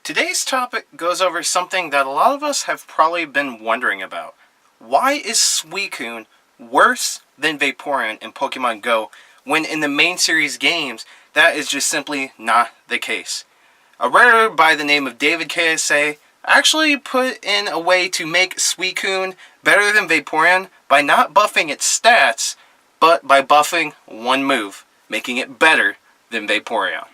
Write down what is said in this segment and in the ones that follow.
Today's topic goes over something that a lot of us have probably been wondering about. Why is Suicune worse than Vaporeon in Pokemon Go when in the main series games that is just simply not the case? A Redditor by the name of David KSA actually put in a way to make Suicune better than Vaporeon by not buffing its stats, but by buffing one move, making it better than Vaporeon.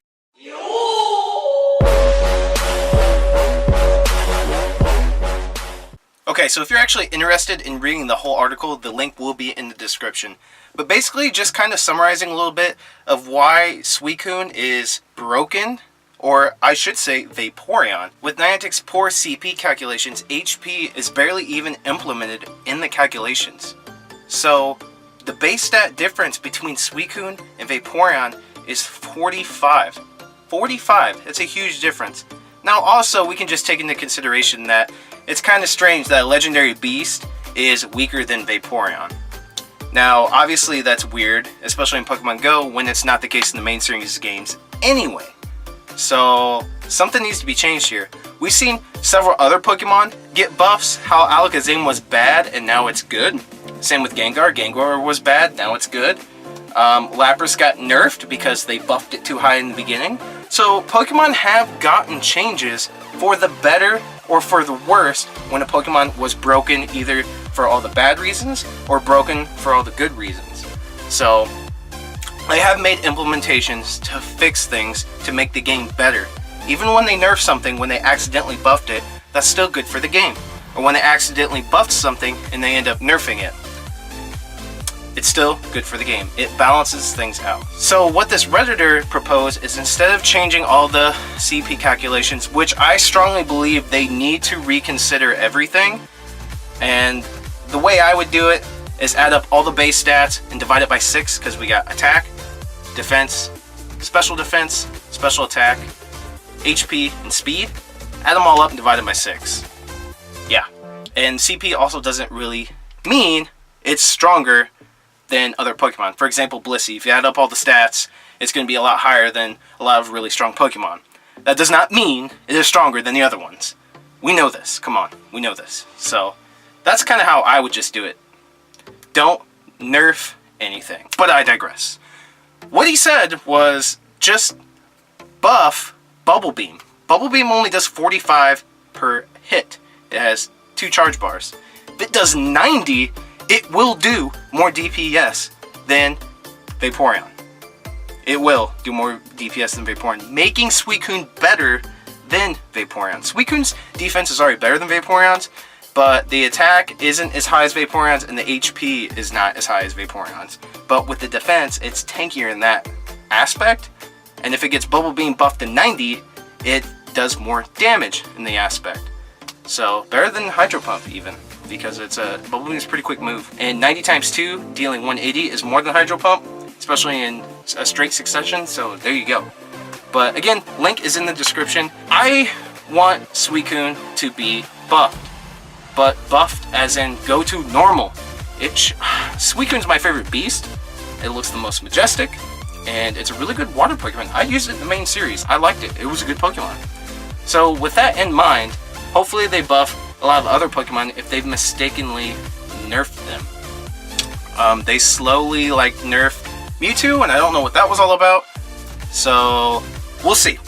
Okay, so if you're actually interested in reading the whole article, the link will be in the description. But basically, just kind of summarizing a little bit of why Suicune is broken, or I should say Vaporeon. With Niantic's poor CP calculations, HP is barely even implemented in the calculations. So, the base stat difference between Suicune and Vaporeon is 45. 45, it's a huge difference. Now also, we can just take into consideration that it's kind of strange that a legendary beast is weaker than Vaporeon. Now, obviously that's weird, especially in Pokemon Go, when it's not the case in the main series games anyway. So, something needs to be changed here. We've seen several other Pokemon get buffs, how Alakazam was bad and now it's good. Same with Gengar. Gengar was bad, now it's good. Lapras got nerfed because they buffed it too high in the beginning. So Pokemon have gotten changes for the better or for the worst when a Pokemon was broken either for all the bad reasons or broken for all the good reasons. So they have made implementations to fix things to make the game better. Even when they nerf something, when they accidentally buffed it, that's still good for the game. Or when they accidentally buffed something and they end up nerfing it, it's still good for the game. It balances things out. So what this Redditor proposed is instead of changing all the CP calculations, which I strongly believe they need to reconsider everything, and the way I would do it is add up all the base stats and divide it by 6, because we got attack, defense, special attack, HP, and speed. Add them all up and divide them by 6. Yeah. And CP also doesn't really mean it's stronger than other Pokemon. For example, Blissey, if you add up all the stats, it's going to be a lot higher than a lot of really strong Pokemon. That does not mean it is stronger than the other ones. We know this. Come on, we know this. So, that's kind of how I would just do it. Don't nerf anything. But I digress. What he said was just buff Bubble Beam. Bubble Beam only does 45 per hit. It has 2 charge bars. If it does 90, it will do more DPS than Vaporeon. It will do more DPS than Vaporeon, making Suicune better than Vaporeon. Suicune's defense is already better than Vaporeon's, but the attack isn't as high as Vaporeon's and the HP is not as high as Vaporeon's. But with the defense, it's tankier in that aspect, and if it gets Bubble Beam buffed to 90, it does more damage in the aspect. So, better than Hydro Pump even, because it's a Bubble Beam is a pretty quick move. And 90 times 2, dealing 180 is more than Hydro Pump, especially in a straight succession, so there you go. But again, link is in the description. I want Suicune to be buffed, but buffed as in go to normal. Suicune's my favorite beast. It looks the most majestic, and it's a really good water Pokemon. I used it in the main series. I liked it. It was a good Pokemon. So with that in mind, hopefully they buff a lot of other Pokemon if they've mistakenly nerfed them. They slowly nerfed Mewtwo, and I don't know what that was all about. So we'll see.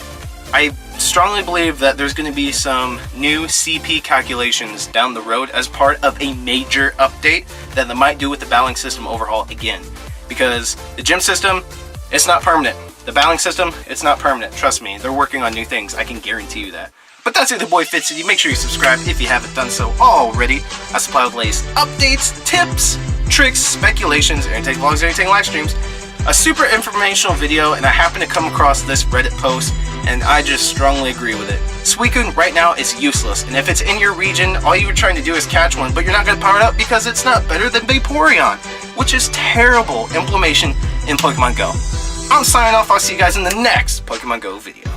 I strongly believe that there's going to be some new CP calculations down the road as part of a major update that they might do with the battling system overhaul again. Because the gym system, it's not permanent. The battling system, it's not permanent. Trust me, they're working on new things. I can guarantee you that. But that's it, the boy Fitz City. Make sure you subscribe if you haven't done so already. I supply with the latest updates, tips, tricks, speculations, anything vlogs, anything live streams. A super informational video, and I happen to come across this Reddit post, and I just strongly agree with it. Suicune right now is useless, and if it's in your region, all you were trying to do is catch one, but you're not going to power it up because it's not better than Vaporeon, which is terrible implementation in Pokemon Go. I'm signing off. I'll see you guys in the next Pokemon Go video.